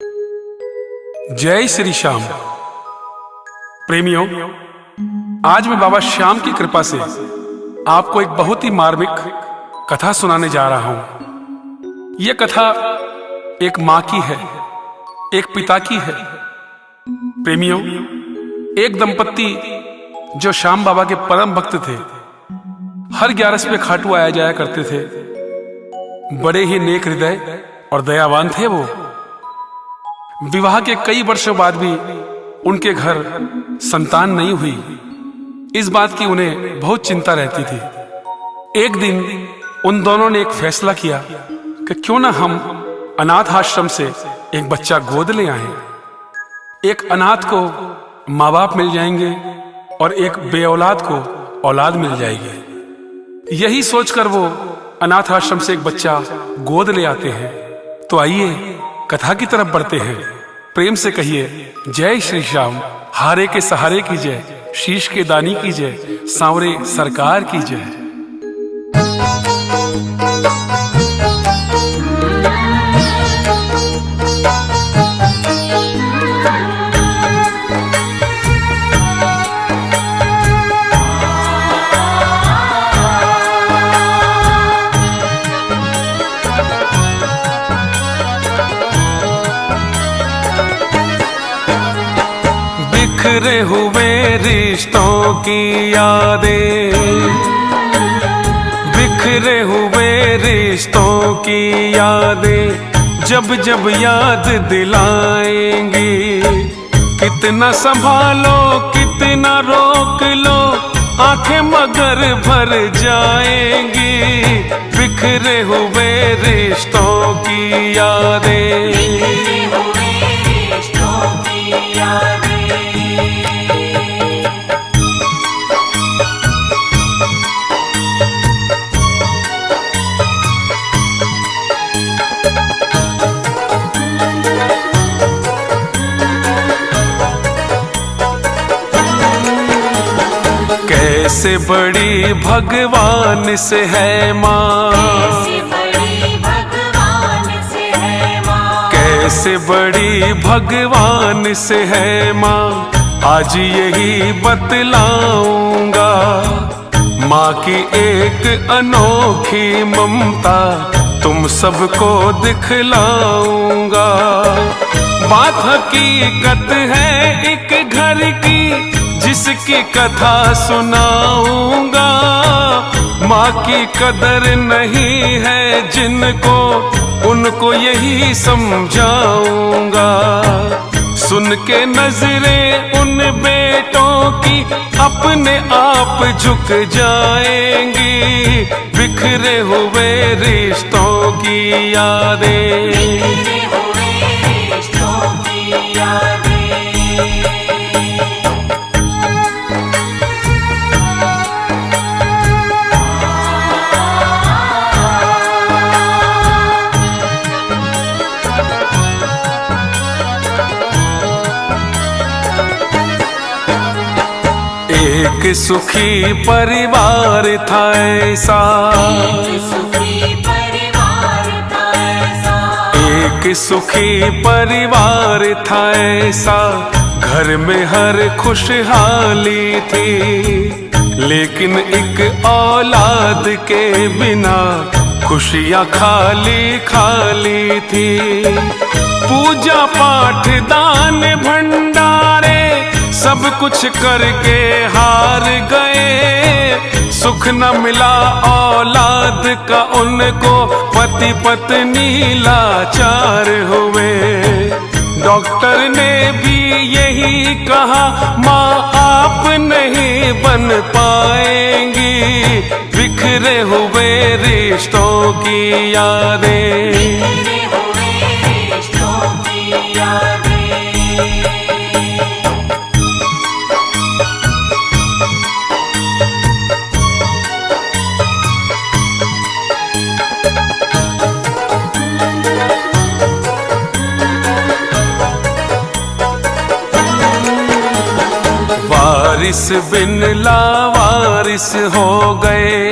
जय श्री श्याम। प्रेमियों, आज मैं बाबा श्याम की कृपा से आपको एक बहुत ही मार्मिक कथा सुनाने जा रहा हूं। यह कथा एक मां की है, एक पिता की है। प्रेमियों, एक दंपत्ति जो श्याम बाबा के परम भक्त थे, हर 11 पे खाटू आया जाया करते थे। बड़े ही नेक हृदय और दयावान थे वो। विवाह के कई वर्षों बाद भी उनके घर संतान नहीं हुई। इस बात की उन्हें बहुत चिंता रहती थी। एक दिन उन दोनों ने एक फैसला किया कि क्यों ना हम अनाथ आश्रम से एक बच्चा गोद ले आएं। एक अनाथ को माँ बाप मिल जाएंगे और एक बेऔलाद को औलाद मिल जाएगी। यही सोचकर वो अनाथ आश्रम से एक बच्चा गोद ले आते हैं। तो आइए कथा की तरफ बढ़ते हैं। प्रेम से कहिए जय श्री श्याम। हारे के सहारे की जय, शीश के दानी की जय, सांवरे सरकार की जय। बिखरे हुए रिश्तों की यादें, बिखरे हुए रिश्तों की यादें जब जब याद दिलाएंगी। कितना संभालो कितना रोक लो, आंखें मगर भर जाएंगी। बिखरे हुए रिश्तों की यादें, कैसे बड़ी भगवान से है माँ, कैसे बड़ी भगवान से है माँ। आज यही बतलाऊंगा, माँ की एक अनोखी ममता तुम सबको दिखलाऊंगा। बात हकीकत है एक घर की, जिसकी कथा सुनाऊंगा। माँ की कदर नहीं है जिनको, उनको यही समझाऊंगा। सुन के नजरें उन बेटों की अपने आप झुक जाएंगी। बिखरे हुए रिश्तों की यादें, एक सुखी परिवार था ऐसा, एक सुखी परिवार था ऐसा। घर में हर खुशहाली थी, लेकिन एक औलाद के बिना खुशियां खाली खाली थी। पूजा पाठ दान भंडारे सब कुछ करके हार गए। सुख न मिला औलाद का उनको, पति पत्नी लाचार हुए। डॉक्टर ने भी यही कहा, माँ आप नहीं बन पाएंगी। बिखरे हुए रिश्तों की यादें, वारिस बिन लावारिस हो गए,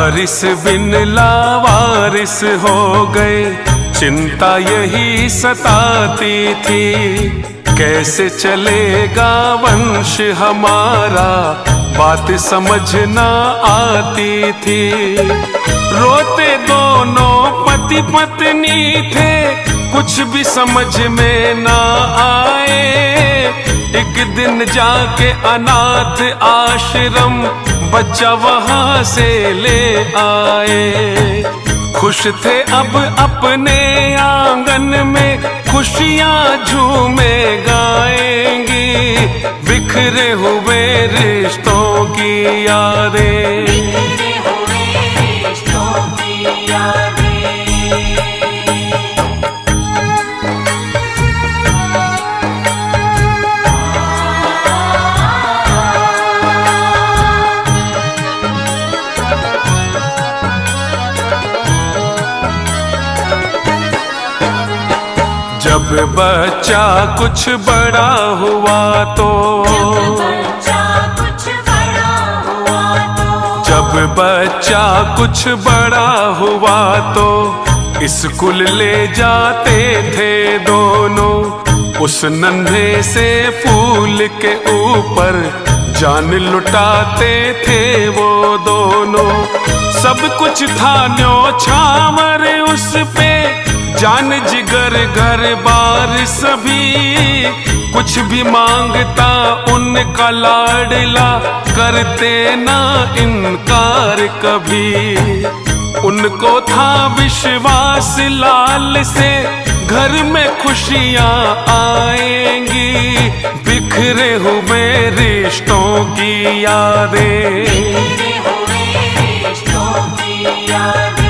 वारिस बिन लावारिस हो गए, चिंता यही सताती थी, कैसे चलेगा वंश हमारा, बात समझ न आती थी। रोते दोनों पति पत्नी थे, कुछ भी समझ में ना आए। एक दिन जाके अनाथ आश्रम बच्चा वहां से ले आए। खुश थे अब अपने आंगन में, खुशियां झूमे गाएंगी, बिखरे हुए रिश्तों की यादें, बिखरे हुए रिश्तों की यादें। जब बच्चा कुछ बड़ा हुआ तो, जब बच्चा कुछ बड़ा हुआ तो स्कूल ले जाते थे दोनों। उस नन्हे से फूल के ऊपर जान लुटाते थे वो दोनों। सब कुछ था न्योछावर उस पे, जान जिगर घर बार सभी, कुछ भी मांगता उनका लाडला, करते ना इनकार कभी। उनको था विश्वास लाल से, घर में खुशियां आएंगी, बिखरे हुए रिश्तों की यादें, बिखरे हुए रिश्तों की यादें।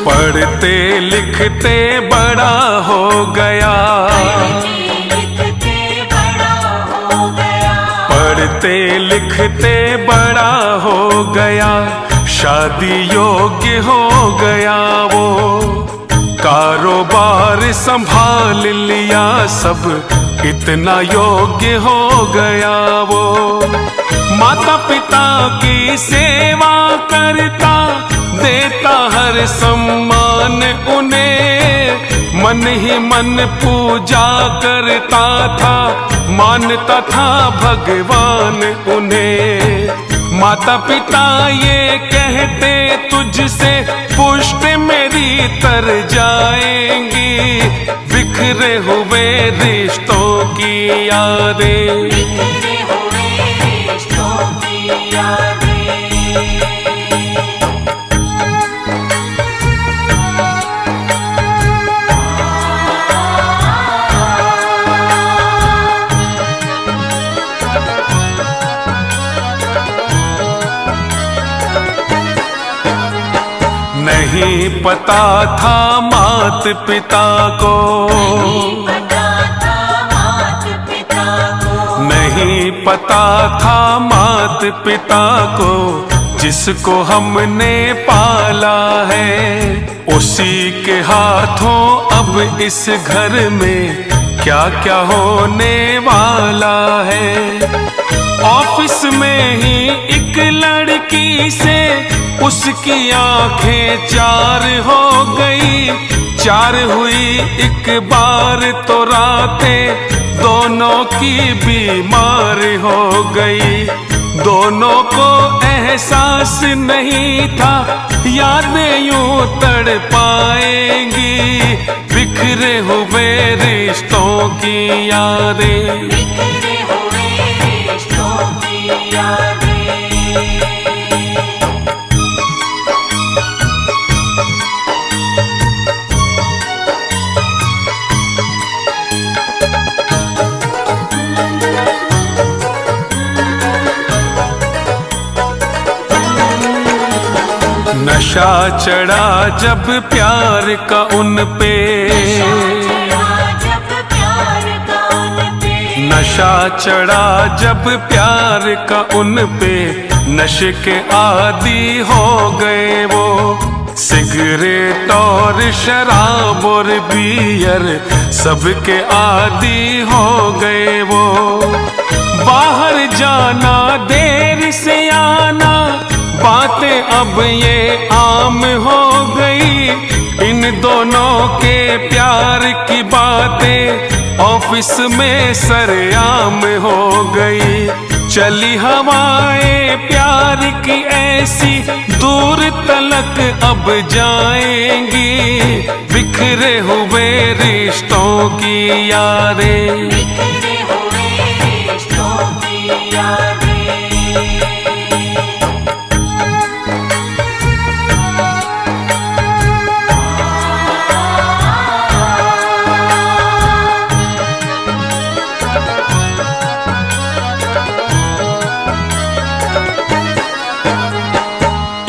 पढ़ते लिखते बड़ा हो गया, पढ़ते लिखते बड़ा हो गया, शादी योग्य हो गया वो। कारोबार संभाल लिया सब, इतना योग्य हो गया वो। माता पिता की सेवा करता, देता हर सम्मान उन्हें, मन ही मन पूजा करता था, मानता था भगवान उन्हें। माता पिता ये कहते तुझसे पुष्ट मेरी तर जाएंगी, बिखरे हुए रिश्तों की यादें, बिखरे हुए रिश्तों की यादें। नहीं पता था मात पिता को, नहीं पता था मात पिता को, जिसको हमने पाला है, उसी के हाथों अब इस घर में क्या क्या होने वाला है। ऑफिस में ही एक लड़की से उसकी आंखें चार हो गई, चार हुई एक बार तो रातें दोनों की बीमार हो गई। दोनों को एहसास नहीं था यादें यूं तड़ पाएंगी, बिखरे हुए रिश्तों की यादें, बिखरे हुए रिश्तों की यादें। नशा चढ़ा जब प्यार का उन पे, नशा चढ़ा जब प्यार का उन पे, नशे के आदी हो गए वो। सिगरेट और शराब और बियर सबके आदी हो गए वो। बाहर जाना देर से आना बातें अब ये आम हो गई। इन दोनों के प्यार की बातें ऑफिस में सरेआम हो गई। चली हवाएं प्यार की ऐसी दूर तलक अब जाएंगी। बिखरे हुए रिश्तों की यादें, बिखरे हुए रिश्तों की यादें।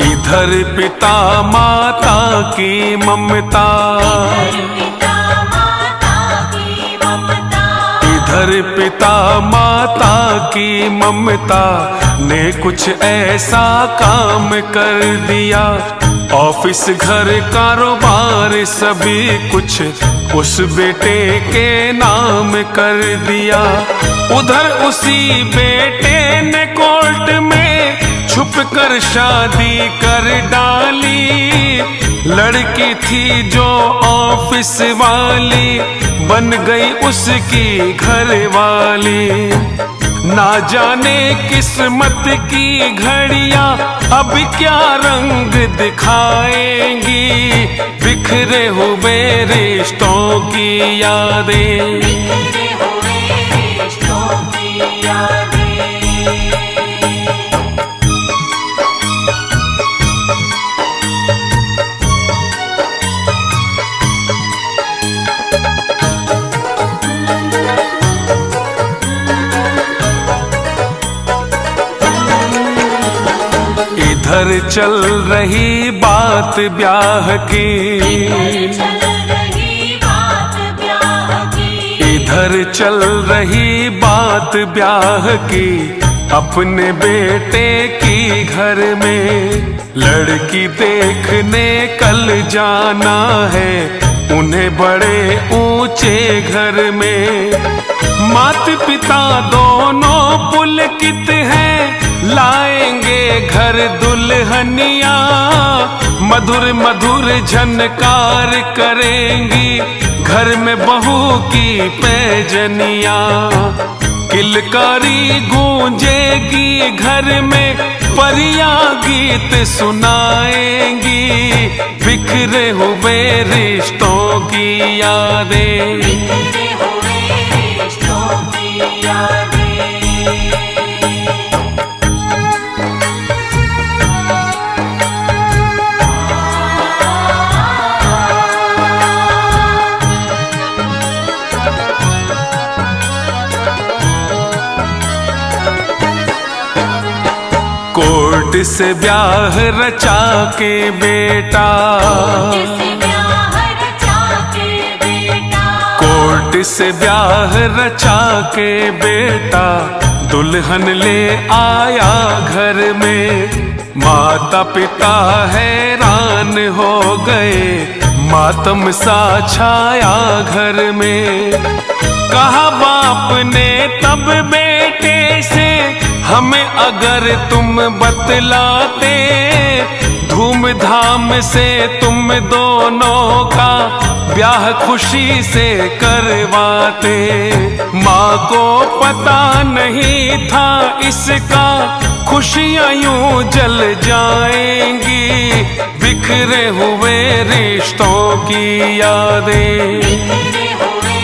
इधर पिता माता की ममता, इधर पिता माता की ममता ने कुछ ऐसा काम कर दिया। ऑफिस घर कारोबार सभी कुछ उस बेटे के नाम कर दिया। उधर उसी बेटे ने कोर्ट में छुप कर शादी कर डाली। लड़की थी जो ऑफिस वाली बन गई उसकी घर वाली। ना जाने किस्मत की घड़ियां अब क्या रंग दिखाएंगी। बिखरे हुए रिश्तों की यादें, बिखरे हुए रिश्तों की यादें। इधर चल रही बात ब्याह की, इधर चल रही बात ब्याह की। अपने बेटे की घर में लड़की देखने कल जाना है उन्हें बड़े ऊंचे घर में। माता पिता दोनों पुलकित हैं लाएंगे घर दुल्हनिया। मधुर मधुर झनकार करेंगी घर में बहू की पैजनिया। किलकारी गूंजेगी घर में परियां गीत सुनाएंगी। बिखरे हुए रिश्तों की यादें, बिखरे हुए रिश्तों की यादें। कोर्ट से ब्याह रचा के बेटा, कोर्ट से ब्याह रचा के बेटा दुल्हन ले आया घर में। माता पिता हैरान हो गए, मातम सा छाया घर में। कहा बाप ने तब बेटे से, हमें अगर तुम बतलाते धूमधाम से तुम दोनों का ब्याह खुशी से करवाते। माँ को पता नहीं था इसका खुशियाँ यूं जल जाएंगी। बिखरे हुए रिश्तों की यादें, बिखरे हुए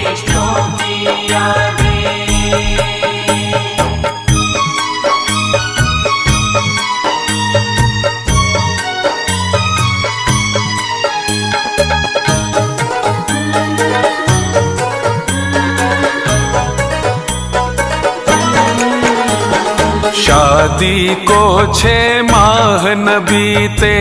रिश्तों की यादें। शादी को 6 माह न बीते,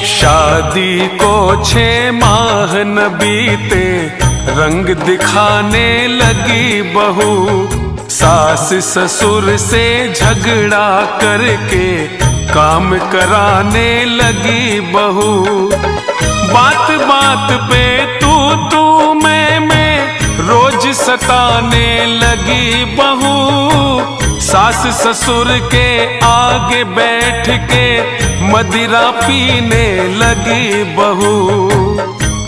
शादी को 6 माह न बीते। रंग दिखाने लगी बहू, सास ससुर से झगड़ा करके काम कराने लगी बहू। बात बात पे तू मैं रोज सताने लगी बहू। सास ससुर के आगे बैठ के मदिरा पीने लगी बहू।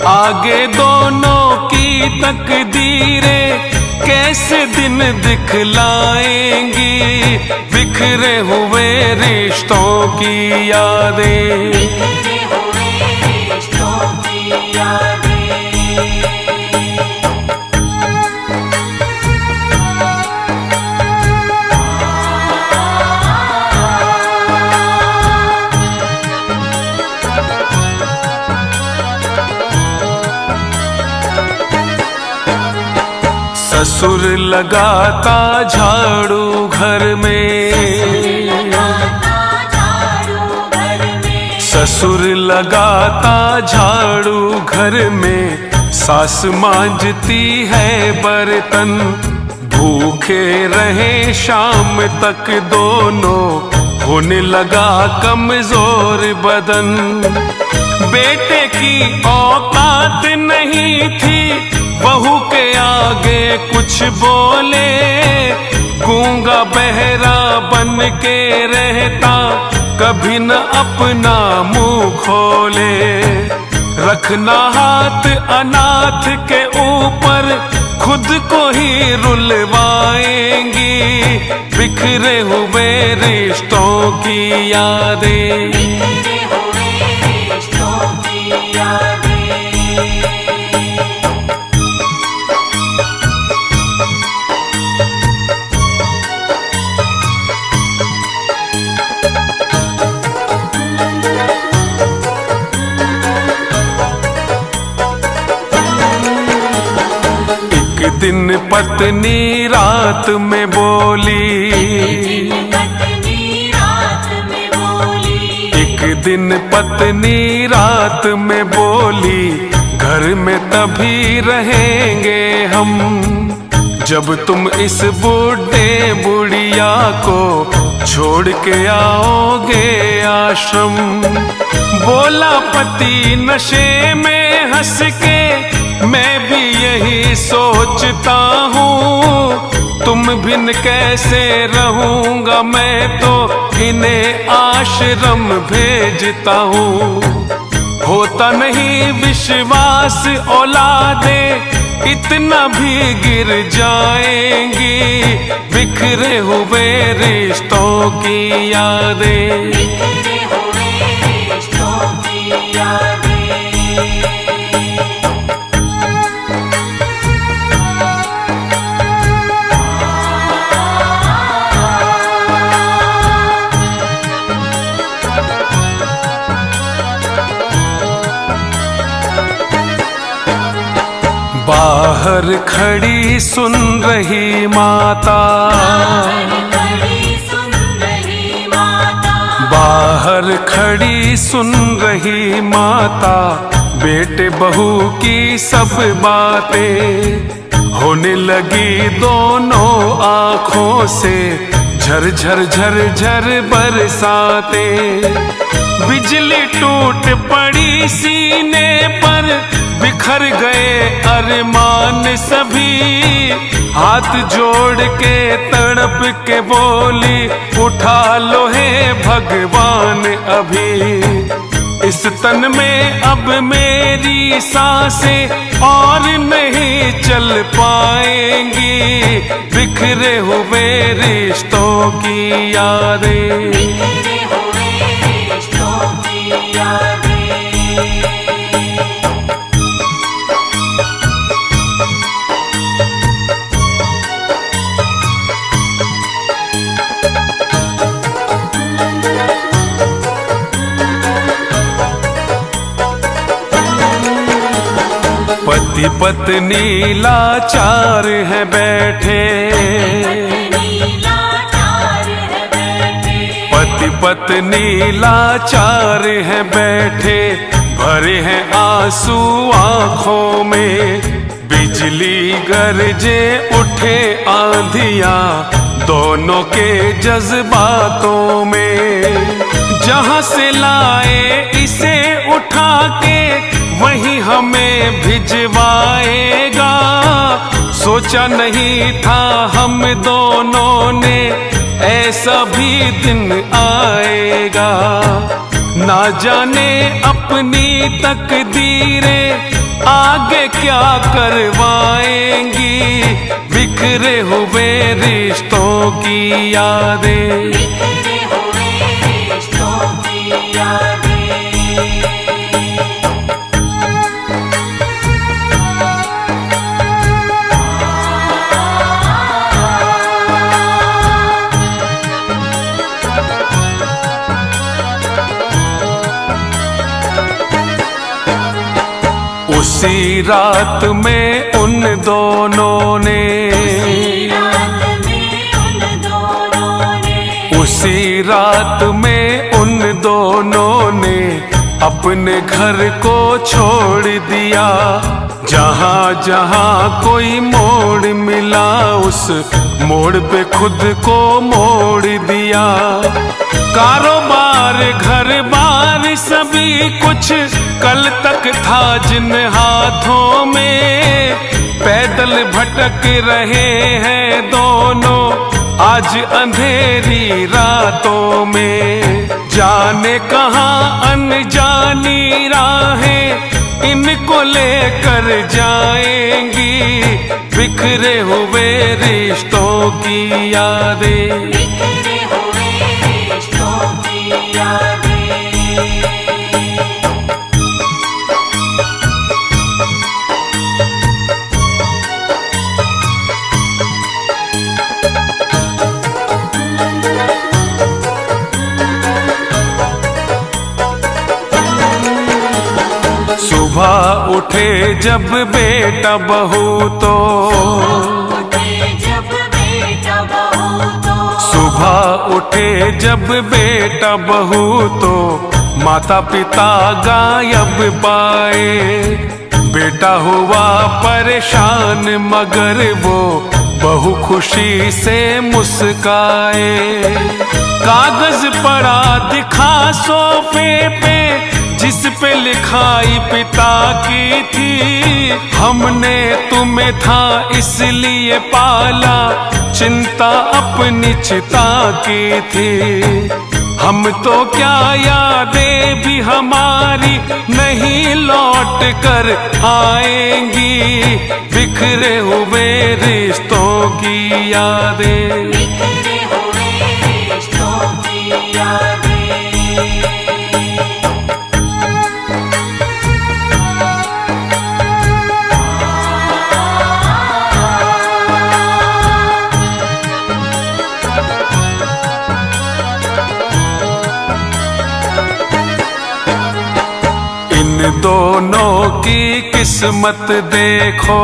आगे दोनों की तकदीरें कैसे दिन दिखलाएंगी, बिखरे हुए रिश्तों की यादें। बिखरे हुए रिश्तों की यादें। ससुर लगाता झाड़ू घर में, ससुर लगाता झाड़ू घर में। सास मांजती है बर्तन, भूखे रहे शाम तक दोनों, होने लगा कमजोर बदन। बेटे की औकात नहीं थी बहू के आगे कुछ बोले, गूंगा बहरा बन के रहता कभी न अपना मुंह खोले। रखना हाथ अनाथ के ऊपर, खुद को ही रुलवाएंगी, बिखरे हुए रिश्तों की यादें। बिखरे हुए रिश्तों की यादें। एक दिन पत्नी रात में बोली, एक दिन पत्नी रात में बोली, घर में तभी रहेंगे हम जब तुम इस बूढ़े बुढ़िया को छोड़ के आओगे आश्रम। बोला पति नशे में हंस के, मैं भी यही सोचता हूँ, तुम बिन कैसे रहूंगा मैं तो इन्हें आश्रम भेजता हूँ। होता नहीं विश्वास औलादे, इतना भी गिर जाएंगी, बिखरे हुए रिश्तों की यादें। बिखरे हुए रिश्तों की यादें। बाहर खड़ी सुन रही माता, बाहर खड़ी सुन रही माता, बेटे बहू की सब बातें। होने लगी दोनों आँखों से झर झर बरसाते। बिजली टूट पड़ी सीने पर, बिखर गए अरमान सभी। हाथ जोड़ के तड़प के बोली, उठा लो हे भगवान अभी। इस तन में अब मेरी सांसें और नहीं चल पाएंगी, बिखरे हुए रिश्तों की यादें। बिखरे हुए रिश्तों की यादें। पति पत्नी लाचार है बैठे, पति पत्नी लाचार है बैठे, भरे हैं आंसू आंखों में, बिजली गरजे उठे आंधियां दोनों के जज्बातों में। जहां से लाए इसे उठा के वहीं हमें भिजवाएगा। सोचा नहीं था हम दोनों ने ऐसा भी दिन आएगा। ना जाने अपनी तकदीरें आगे क्या करवाएंगी। बिखरे हुए रिश्तों की यादें, बिखरे हुए रिश्तों की यादें। उसी रात में उन दोनों ने, उसी रात में उन दोनों ने अपने घर को छोड़ दिया। जहां जहां कोई मोड़ मिला उस मोड़ पे खुद को मोड़ दिया। कारोबार घर बार सभी कुछ कल तक था जिन हाथों में। पैदल भटक रहे हैं दोनों आज अंधेरी रातों में। जाने कहाँ अनजानी राहें इनको लेकर जाएंगी। बिखरे हुए रिश्तों की यादें, बिखरे हुए रिश्तों की यादें। सुबह उठे जब बेटा बहू तो, सुबह उठे जब बेटा बहू तो माता पिता गायब पाए। बेटा हुआ परेशान मगर वो बहू खुशी से मुस्काए। कागज पड़ा दिखा सोफे पे जिस पे लिखाई पिता की थी। हमने तुम्हें था इसलिए पाला चिंता अपनी चिता की थी। हम तो क्या यादें भी हमारी नहीं लौट कर आएंगी। बिखरे हुए रिश्तों की यादें, बिखरे हुए रिश्तों की यादें। इन दोनों की किस्मत देखो,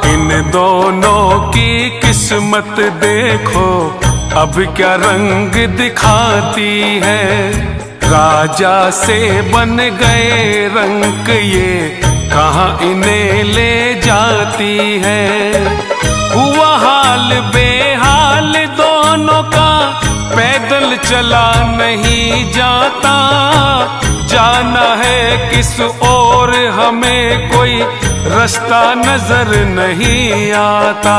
इन दोनों की किस्मत देखो अब क्या रंग दिखाती है। राजा से बन गए रंग ये कहाँ इन्हें ले जाती है। हुआ हाल बेहाल दोनों का पैदल चला नहीं जाता। जाना है किस ओर हमें कोई रास्ता नजर नहीं आता।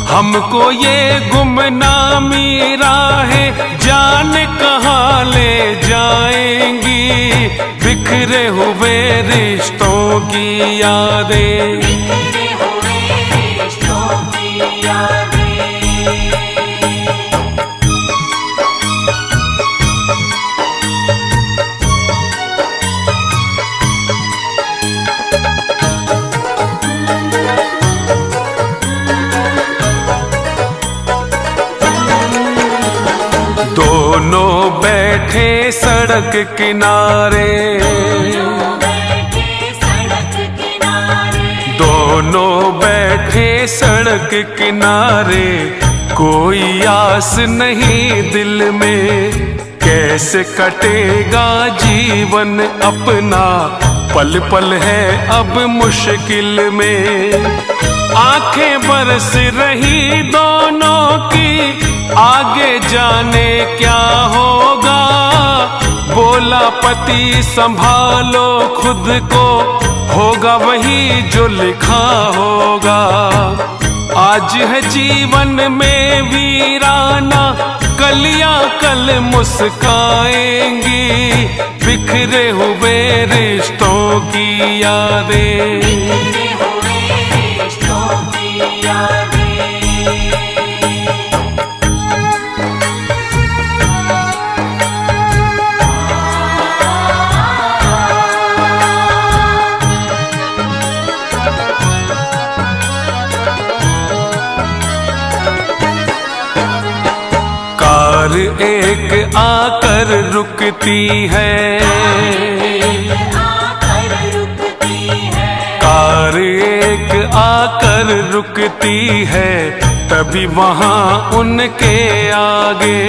हमको ये गुमनामी राहें जाने कहाँ ले जाएंगी। बिखरे हुए रिश्तों की यादें, बिखरे हुए रिश्तों की यादें। दोनों बैठे सड़क किनारे, दोनों बैठे सड़क किनारे। कोई आस नहीं दिल में कैसे कटेगा जीवन अपना, पल पल है अब मुश्किल में। आंखें बरस रही दोनों की, आगे जाने क्या होगा। बोला पति संभालो खुद को, होगा वही जो लिखा होगा। आज है जीवन में वीराना, कलियां कल मुस्काएंगी। बिखरे हुए रिश्तों की यादें, बिखरे हुए रिश्तों की यादें। कार एक आकर रुकती है, आकर रुकती है। कार एक आकर रुकती है, तभी वहां उनके आगे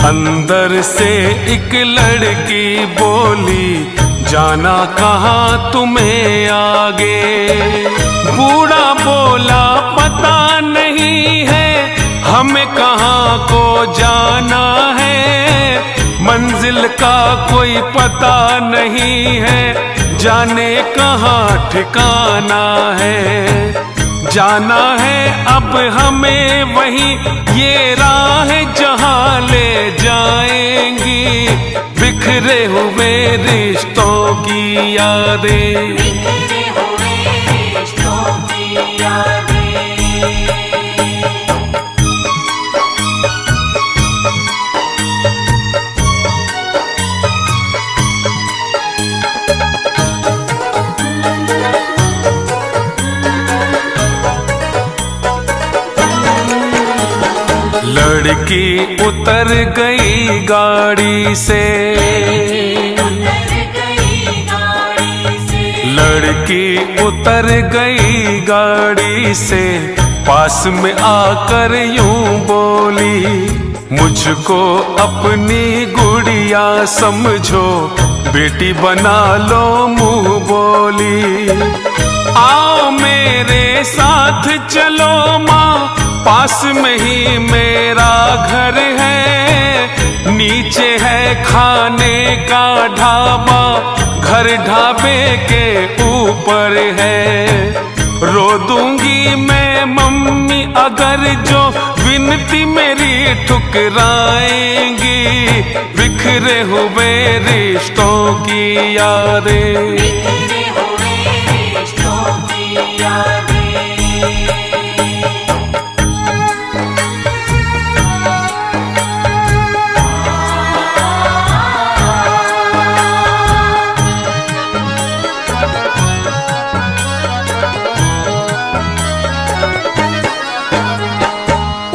अंदर से एक लड़की बोली, जाना कहाँ तुम्हें आगे। बूढ़ा बोला पता नहीं है हमें कहाँ को जाना है। मंजिल का कोई पता नहीं है, जाने कहाँ ठिकाना है। जाना है अब हमें वही, ये राह जहाँ ले जाएंगी। बिखरे हुए रिश्तों की यादें, बिखरे हुए रिश्तों की यादें। लड़की उतर गई गाड़ी से, उतर गई गाड़ी से। लड़की उतर गई गाड़ी से, पास में आकर यूं बोली, मुझको अपनी गुड़िया समझो, बेटी बना लो मुंह बोली। आओ मेरे साथ चलो माँ, पास में ही मेरा घर है। नीचे है खाने का ढाबा, घर ढाबे के ऊपर है। रो दूंगी मैं मम्मी अगर जो विनती मेरी ठुकराएंगी। बिखरे हुए रिश्तों की यादें, बिखरे हुए रिश्तों की यादें।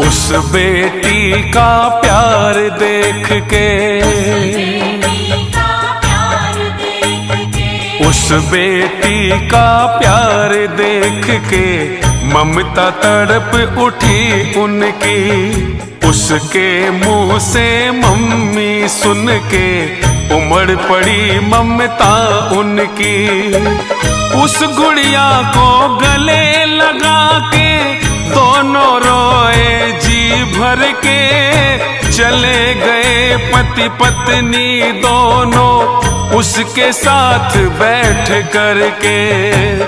उस बेटी का प्यार देख के, उस बेटी का प्यार देख के ममता तड़प उठी उनकी। उसके मुंह से मम्मी सुन के उमड़ पड़ी ममता उनकी। उस गुड़िया को गले लगा के दोनों रोए जी भर के। चले गए पति पत्नी दोनों उसके साथ बैठ करके।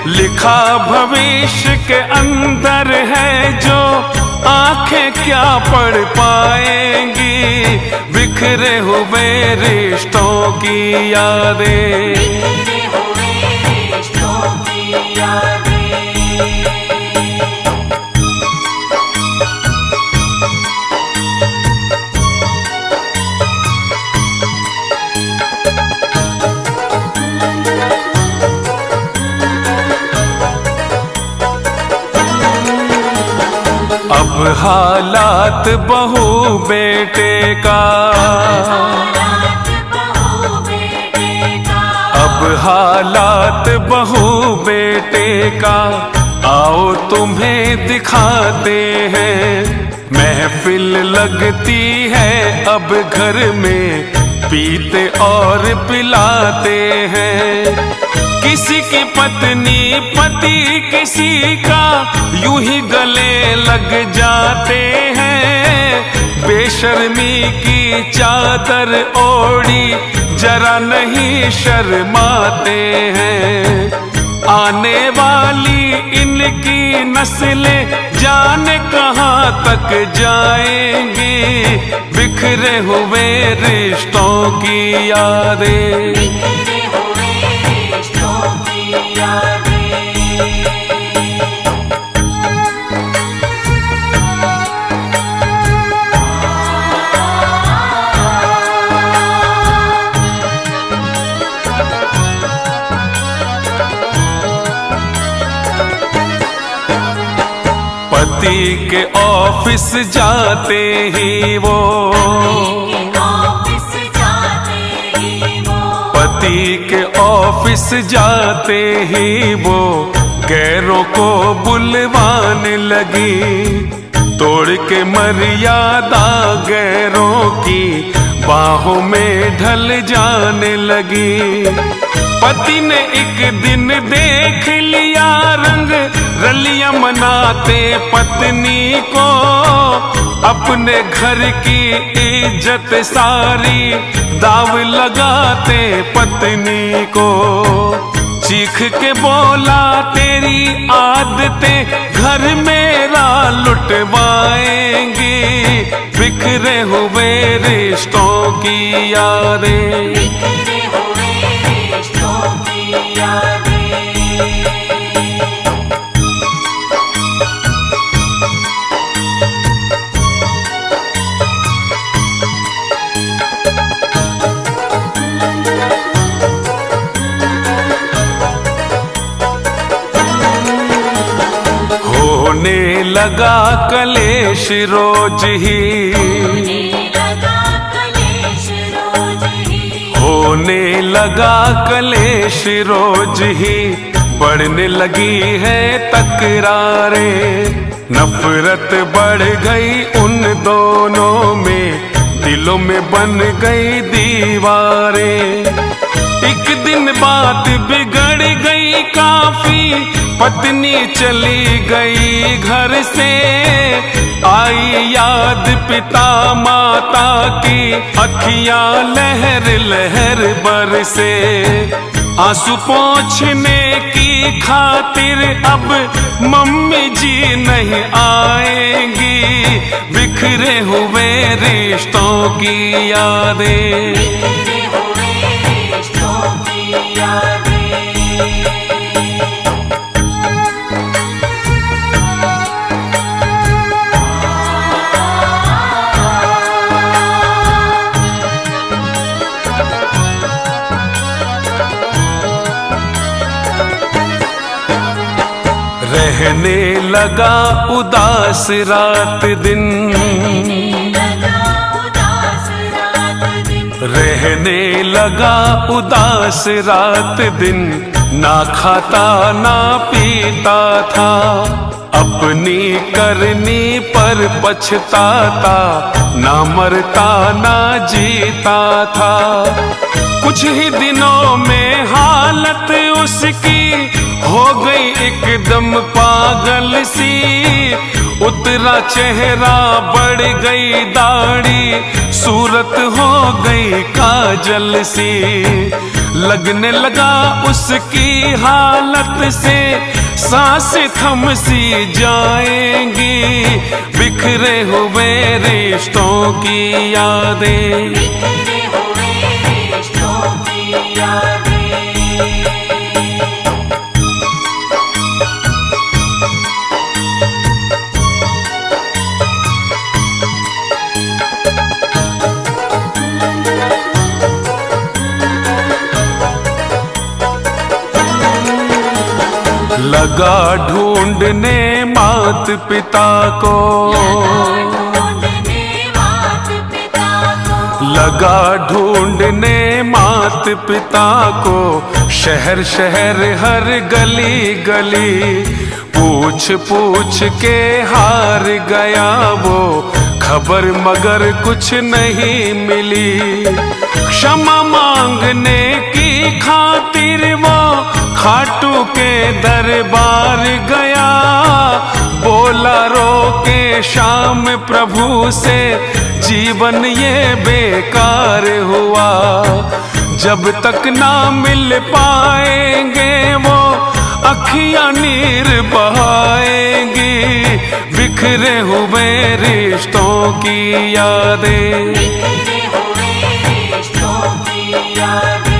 लिखा भविष्य के अंदर है जो आंखें क्या पढ़ पाएंगी। बिखरे हुए रिश्तों की यादें, बिखरे हुए रिश्तों की यादें। अब हालात बहू बेटे का, अब हालात बहू बेटे का। आओ तुम्हें दिखाते हैं महफिल लगती है अब घर में, पीते और पिलाते हैं। किसी की पत्नी पति किसी का यूं ही गले लग जाते हैं। बेशर्मी की चादर ओढ़ी जरा नहीं शर्माते हैं। आने वाली इनकी नस्लें जाने कहाँ तक जाएंगी, बिखरे हुए रिश्तों की यादें। बिखरे हुए रिश्तों की यादें। पति के ऑफिस जाते ही वो, ऑफिस जाते ही वो, पति के ऑफिस जाते ही वो गैरों को बुलवाने लगी। तोड़ के मर्यादा गैरों की बाहों में ढल जाने लगी। पति ने एक दिन देख लिया रंग रलियां मनाते पत्नी को, अपने घर की इज्जत सारी दाव लगाते पत्नी को। चीख के बोला तेरी आदतें घर मेरा लुटवाएंगी, बिखरे हुए रिश्तों की यादें। बिखरे हुए रिश्तों की यादें। होने लगा कलेश रोज ही, लगा कलेश रोज ही, होने लगा कलेश रोज ही। बढ़ने लगी है तकरारें, नफरत बढ़ गई उन दोनों में, दिलों में बन गई दीवारें। एक दिन बात बिगड़ गई काफी, पत्नी चली गई घर से। आई याद पिता माता की, अखियां लहर लहर बरसे। आंसू पोंछने की खातिर अब मम्मी जी नहीं आएंगी, बिखरे हुए रिश्तों की यादें। बिखरे हुए रिश्तों की यादें। रहने लगा उदास रात दिन, लगा उदास रात दिन, रहने लगा उदास रात दिन। ना खाता ना पीता था, अपनी करनी पर पछताता, ना मरता ना जीता था। कुछ ही दिनों में हालत उसकी हो गई एकदम पागल सी। उतरा चेहरा बढ़ गई दाढ़ी, सूरत हो गई काजल सी। लगने लगा उसकी हालत से सांसें थम सी जाएंगी, बिखरे हुए रिश्तों की यादें। बिखरे हुए रिश्तों की यादें। लगा ढूंढने मात पिता को, लगा ढूंढने मात पिता को, शहर शहर हर गली गली। पूछ पूछ के हार गया वो, खबर मगर कुछ नहीं मिली। क्षमा मांगने की खातिर वो खाटू के दरबार गया। बोला रो के श्याम प्रभु से जीवन ये बेकार हुआ। जब तक ना मिल पाएंगे वो अखियां नीर बहाएंगी। बिखरे हुए रिश्तों की यादें, बिखरे हुए रिश्तों की यादें।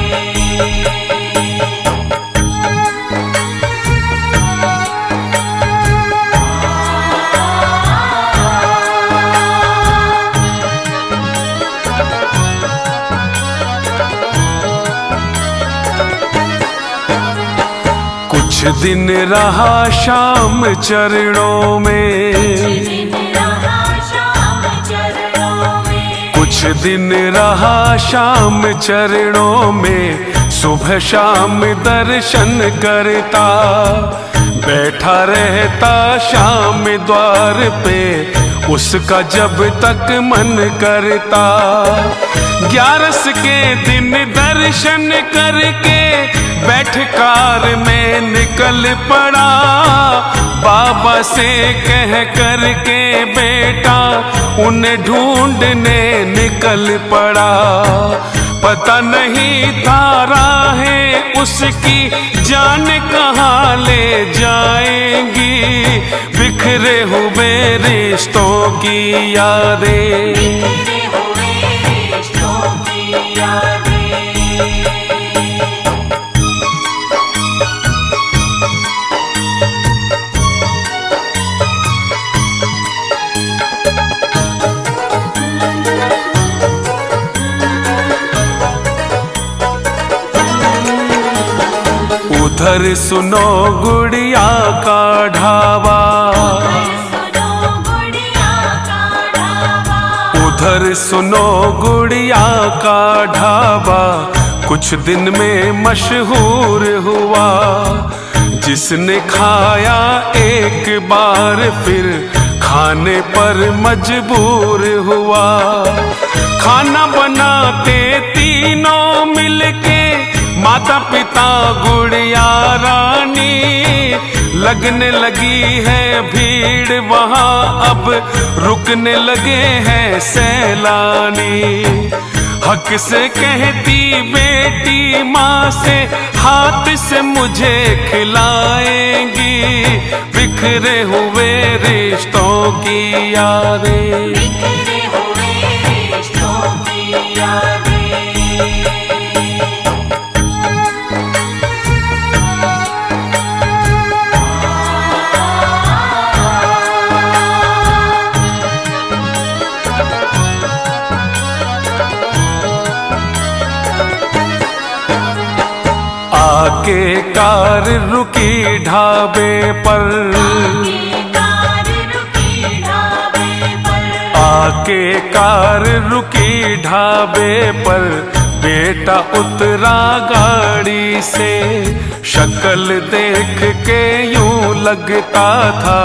कुछ दिन रहा श्याम चरणों में, दिन रहा श्याम चरणों में। कुछ दिन रहा श्याम चरणों में। सुबह शाम दर्शन करता, बैठा रहता श्याम द्वार पे। उसका जब तक मन करता, 11 के दिन दर्शन करके बैठ कार में निकल पड़ा। बाबा से कह करके बेटा उन्हें ढूंढने निकल पड़ा। पता नहीं था राहें उसकी जान कहाँ ले जाएंगी। बिखरे हुए रिश्तों की यादें, बिखरे हुए रिश्तों की यादें। उधर सुनो गुड़िया का ढाबा, सुनो गुड़िया का ढाबा। उधर सुनो गुड़िया का ढाबा। कुछ दिन में मशहूर हुआ। जिसने खाया एक बार फिर खाने पर मजबूर हुआ। खाना बनाते तीनों मिलके, माता पिता गुड़िया रानी। लगने लगी है भीड़ वहाँ, अब रुकने लगे हैं सैलानी। हक से कहती बेटी माँ से, हाथ से मुझे खिलाएंगी। बिखरे हुए रिश्तों की यादें, बिखरे हुए रिश्तों की यादें। आके कार रुकी ढाबे पर, कार रुकी ढाबे पर। आके कार रुकी ढाबे पर। बेटा उतरा गाड़ी से, शक्ल देख के यूं लगता था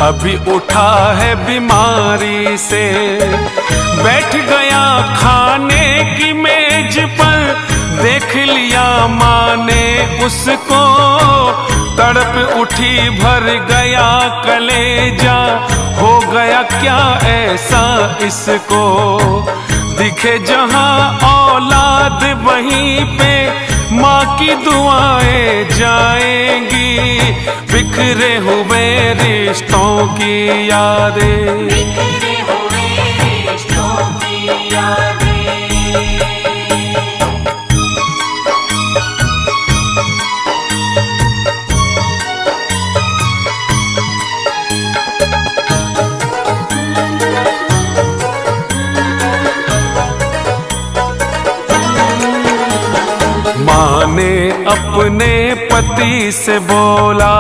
अभी उठा है बीमारी से। बैठ गया खाने की मेज पर, देख लिया माँ ने उसको। तड़प उठी भर गया कलेजा, हो गया क्या ऐसा इसको। दिखे जहाँ औलाद वहीं पे माँ की दुआएं जाएंगी। बिखरे हुए रिश्तों की यादें, बिखरे हुए रिश्तों की यादें। माँ ने अपने पति से बोला,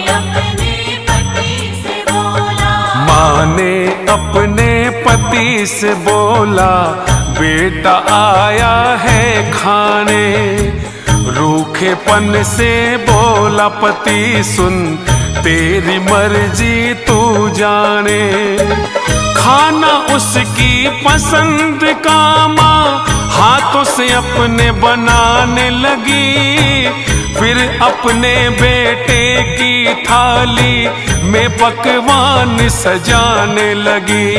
अपने पति से बोला। माँ ने अपने पति से बोला, बेटा आया है खाने। रूखेपन से बोला पति, सुन तेरी मर्जी तू जाने। पसंद का माँ हाथों से अपने बनाने लगी। फिर अपने बेटे की थाली में पकवान सजाने लगी।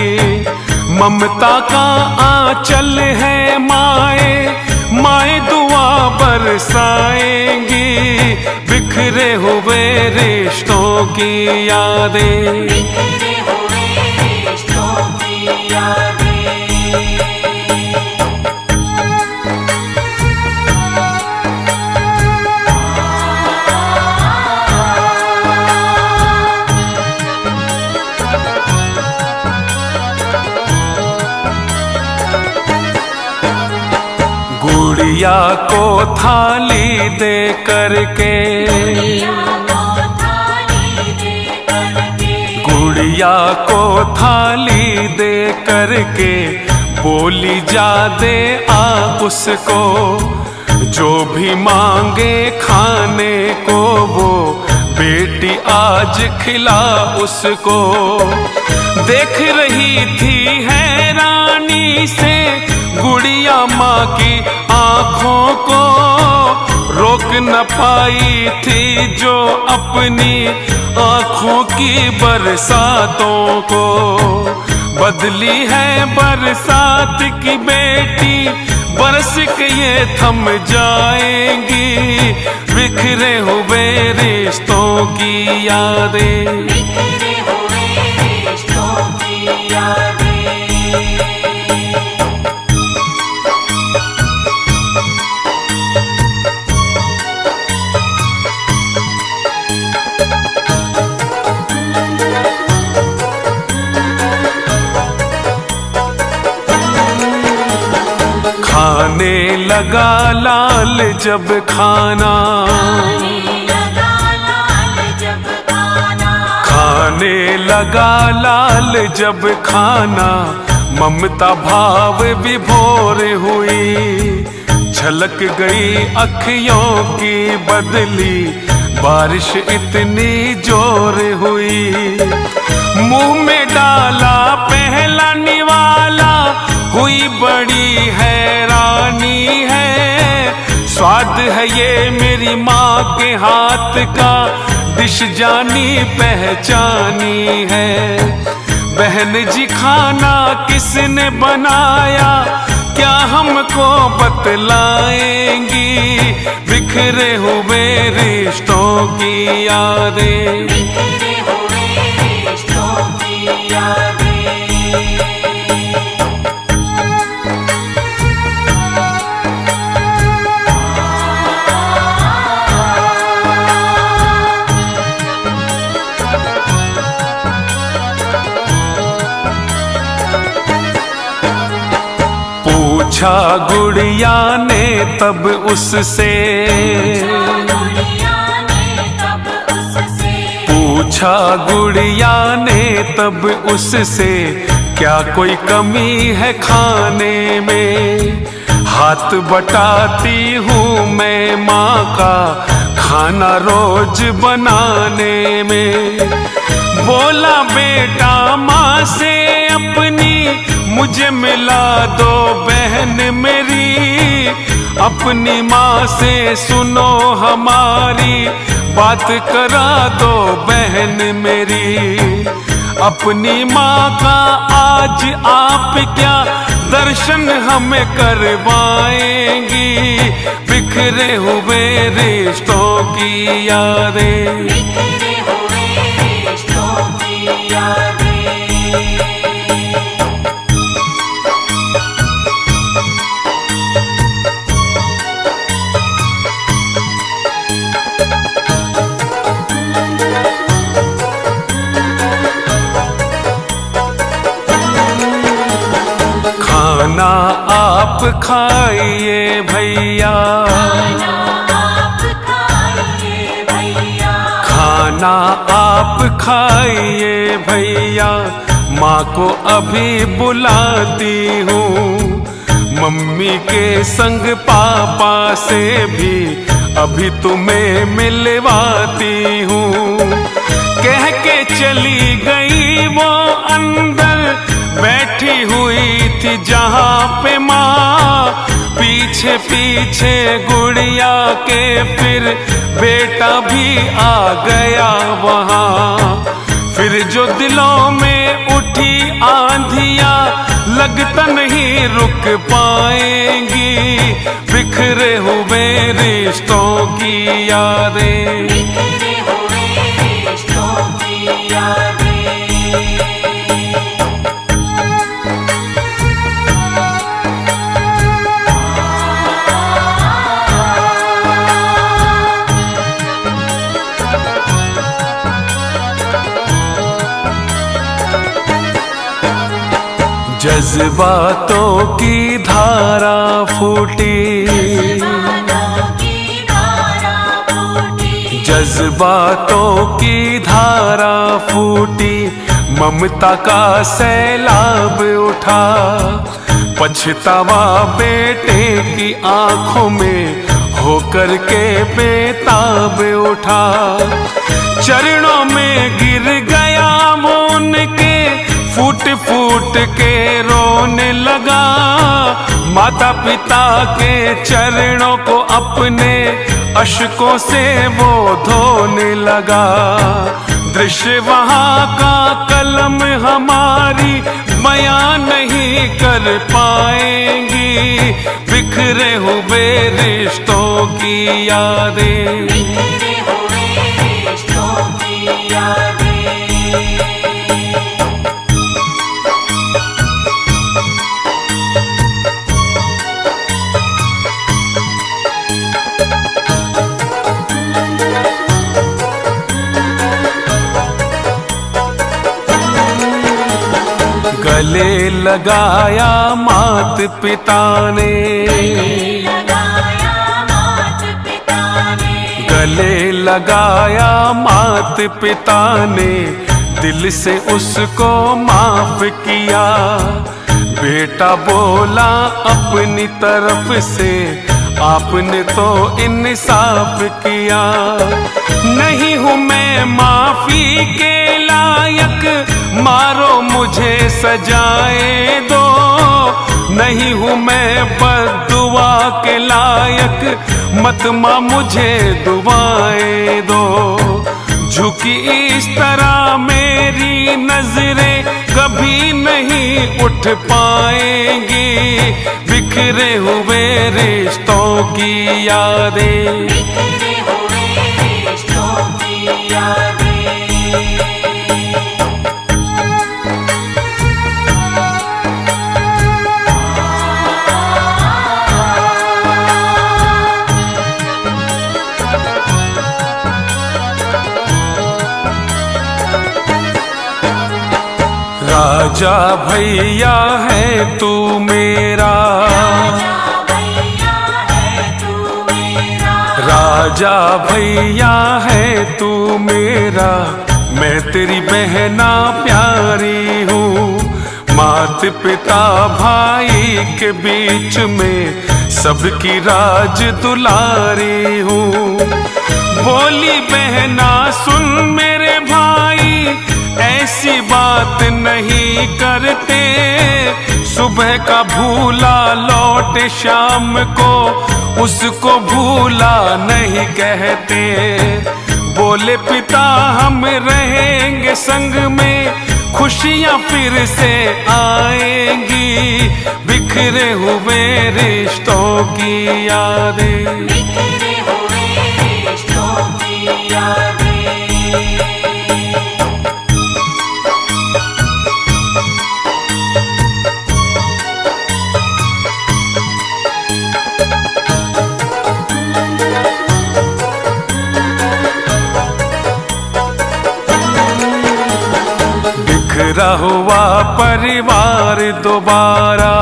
ममता का आंचल है माए, माए दुआ बरसाएंगी। बिखरे हुए रिश्तों की यादें, बिखरे हुए रिश्तों की यादें। गुड़िया को थाली दे करके, गुड़िया को थाली दे करके बोली जा दे आ उसको। जो भी मांगे खाने को वो बेटी आज खिला उसको। देख रही थी हैरानी से गुड़िया माँ की आंखों को, रोक न पाई थी जो अपनी आंखों की बरसातों को। बदली है बरसात की बेटी, बरस के ये थम जाएंगी। बिखरे हुए रिश्तों की यादें, बिखरे हुए रिश्तों की यादें। खाने लगा लाल जब खाना, खाने लगा लाल जब खाना। ममता भाव विभोर हुई, झलक गई अखियों की बदली। बारिश इतनी जोर हुई, मुंह में डाला पहला निवाला। हुई बड़ी हैरानी है, स्वाद है ये मेरी माँ के हाथ का, डिश जानी पहचानी है। बहन जी खाना किसने बनाया, क्या हमको बतलाएंगी। बिखरे हुए रिश्तों की यादें, बिखरे हुए रिश्तों की यादें। पूछा गुड़िया ने तब उससे, पूछा गुड़िया ने तब उससे। क्या कोई कमी है खाने में, हाथ बटाती हूँ मैं माँ का खाना रोज बनाने में। बोला बेटा माँ से अपनी, मुझे मिला दो बहन मेरी। अपनी माँ से सुनो हमारी, बात करा दो बहन मेरी। अपनी माँ का आज आप क्या दर्शन हमें करवाएंगी। बिखरे हुए रिश्तों की यादें, बिखरे हुए रिश्तों की यादें। खाना आप खाइए भैया, खाना आप खाइए भैया। माँ को अभी बुलाती हूँ, मम्मी के संग पापा से भी अभी तुम्हें मिलवाती हूँ। कह के चली गई वो अंदर बैठी हुई पीछे पीछे गुड़िया के फिर बेटा भी आ गया वहाँ। फिर जो दिलों में उठी आंधियां लगता नहीं रुक पाएंगी, बिखरे हुए रिश्तों की यादें। बिखरे हुए रिश्तों की यादें। जज्बातों की धारा फूटी, जज्बातों की धारा फूटी, ममता का सैलाब उठा। पछतावा बेटे की आंखों में होकर के बेताब उठा। चरणों में गिर गया वो उनके, फूट फूट के रोने लगा। माता पिता के चरणों को अपने अश्कों से वो धोने लगा। दृश्य वहाँ का कलम हमारी बयां नहीं कर पाएंगी, बिखरे हुए रिश्तों की यादें। बिखरे हुए रिश्तों की यादें। गले लगाया मात पिता ने, गले लगाया मात पिता ने, दिल से उसको माफ किया। बेटा बोला अपनी तरफ से, आपने तो इंसाफ किया। नहीं हूँ मैं माफी के लायक, मारो मुझे सजाए दो। नहीं हूँ मैं बद्दुआ के लायक, मत माँ मुझे दुआएं दो। झुकी इस तरह मेरी नजरें कभी नहीं उठ पाएंगी, बिखरे हुए रिश्तों की यादें। बिखरे हुए रिश्तों की यादें। राजा भैया है तू मेरा, राजा भैया है तू मेरा। मैं तेरी बहना प्यारी हूँ। मात पिता भाई के बीच में सबकी राज दुलारी हूँ। बोली बहना सुन मेरे भाई, ऐसी बात नहीं करते। सुबह का भूला लौटे शाम को, उसको भूला नहीं कहते। बोले पिता हम रहेंगे संग में, खुशियाँ फिर से आएंगी, बिखरे हुए रिश्तों की यादें। बिखरे हुए रिश्तों की यादें। बिखरा हुआ परिवार दोबारा,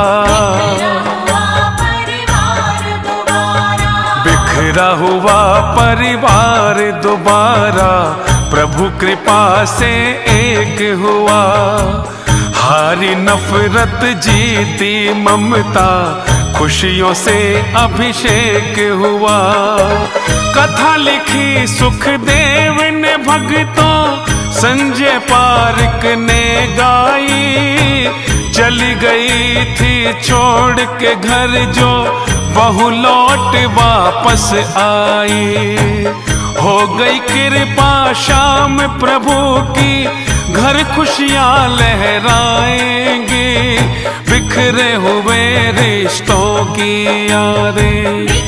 बिखरा हुआ परिवार दोबारा, प्रभु कृपा से एक हुआ। हारी नफरत जीती ममता, खुशियों से अभिषेक हुआ। कथा लिखी सुखदेव ने भक्तों, संजय पारिक ने गाई। चली गई थी छोड़ के घर जो बहू लौट वापस आई। हो गई कृपा शाम प्रभु की, घर खुशियां लहराएंगे, बिखरे हुए रिश्तों की यादें।